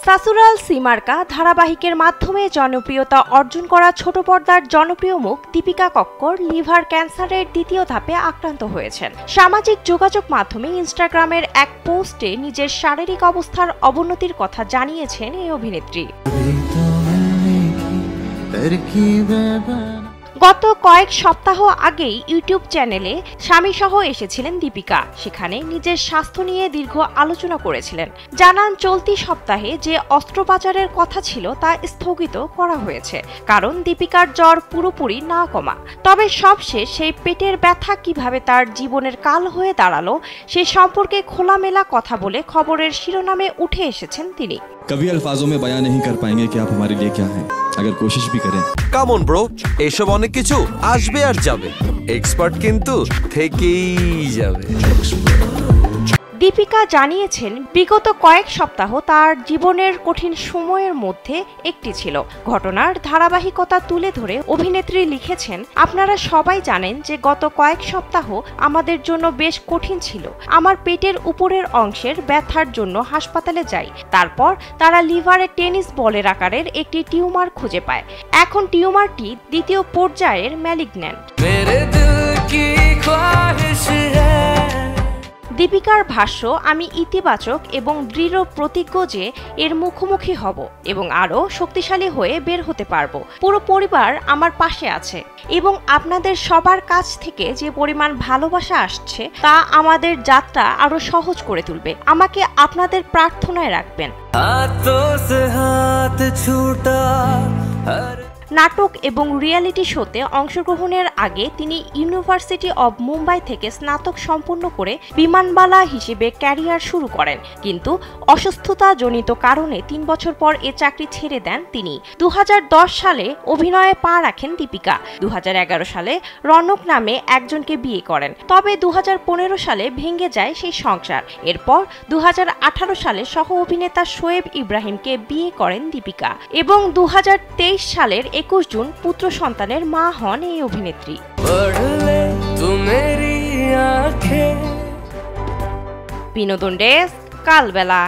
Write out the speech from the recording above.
সাসুরাল সিমার্কা ধারাবাহিকের মাধ্যমে জনপ্রিয়তা অর্জন করা ছোট পর্দার জনপ্রিয় মুখ দীপিকা কক্কর লিভার ক্যান্সারের দ্বিতীয় ধাপে আক্রান্ত হয়েছেন। সামাজিক যোগাযোগ মাধ্যমে ইনস্টাগ্রামের এক পোস্টে নিজের শারীরিক অবস্থার অবনতির কথা জানিয়েছেন এই অভিনেত্রী। গত কয়েক সপ্তাহ আগেই ইউটিউব চ্যানেলে স্বামীসহ এসেছিলেন দীপিকা। সেখানে নিজের স্বাস্থ্য নিয়ে দীর্ঘ আলোচনা করেছিলেন। জানান চলতি সপ্তাহে যে অস্ত্রোপচারের কথা ছিল তা স্থগিত করা হয়েছে, কারণ দীপিকার জ্বর পুরোপুরি না কমা। তবে সবশেষ সেই পেটের ব্যথা কিভাবে তার জীবনের কাল হয়ে দাঁড়ালো সে সম্পর্কে খোলামেলা কথা বলে খবরের শিরোনামে উঠে এসেছেন তিনি। कभी अल्फाजों में बयां नहीं कर पाएंगे कि आप हमारे लिए क्या हैं, अगर कोशिश भी करें। কাম অন ব্রো, এসব অনেক কিছু আসবে আর যাবে, এক্সপার্ট কিন্তু থেকেই যাবে। দীপিকা জানিয়েছেন বিগত কয়েক সপ্তাহ তার জীবনের কঠিন সময়ের মধ্যে একটি ছিল। ঘটনার ধারাবাহিকতা তুলে ধরে অভিনেত্রী লিখেছেন, আপনারা সবাই জানেন যে গত কয়েক সপ্তাহ আমাদের জন্য বেশ কঠিন ছিল। আমার পেটের উপরের অংশের ব্যথার জন্য হাসপাতালে যাই। তারপর তারা লিভারে টেনিস বলের আকারের একটি টিউমার খুঁজে পায়। এখন টিউমারটি দ্বিতীয় পর্যায়ের ম্যালিগন্যান্ট। দীপিকার ভাষ্য, আমি ইতিবাচক এবং দৃঢ় প্রতিজ্ঞ যে এর মুখোমুখি হব এবং আরও শক্তিশালী হয়ে বের হতে পারবো। পুরো পরিবার আমার পাশে আছে এবং আপনাদের সবার কাছ থেকে যে পরিমাণ ভালোবাসা আসছে তা আমাদের যাত্রা আরো সহজ করে তুলবে। আমাকে আপনাদের প্রার্থনায় রাখবেন। নাটক এবং রিয়েলিটি শোতে অংশগ্রহণের আগে তিনি ইউনিভার্সিটি অব মুম্বাই থেকে স্নাতক সম্পন্ন করে বিমানবালা হিসেবে ক্যারিয়ার শুরু করেন, কিন্তু অসুস্থতাজনিত কারণে 3 বছর পর এ চাকরি ছেড়ে দেন তিনি। 2010 সালে অভিনয়ে পা রাখেন দীপিকা। 2011 সালে রনক নামে একজনকে বিয়ে করেন, তবে 2015 সালে ভেঙে যায় সেই সংসার। এরপর 2018 সালে সহ অভিনেতা শোয়েব ইব্রাহিমকে বিয়ে করেন দীপিকা এবং 2023 সালের 21 জুন পুত্র সন্তানের মা হন এই অভিনেত্রী। বিনোদন ডেস্ক, কালবেলা।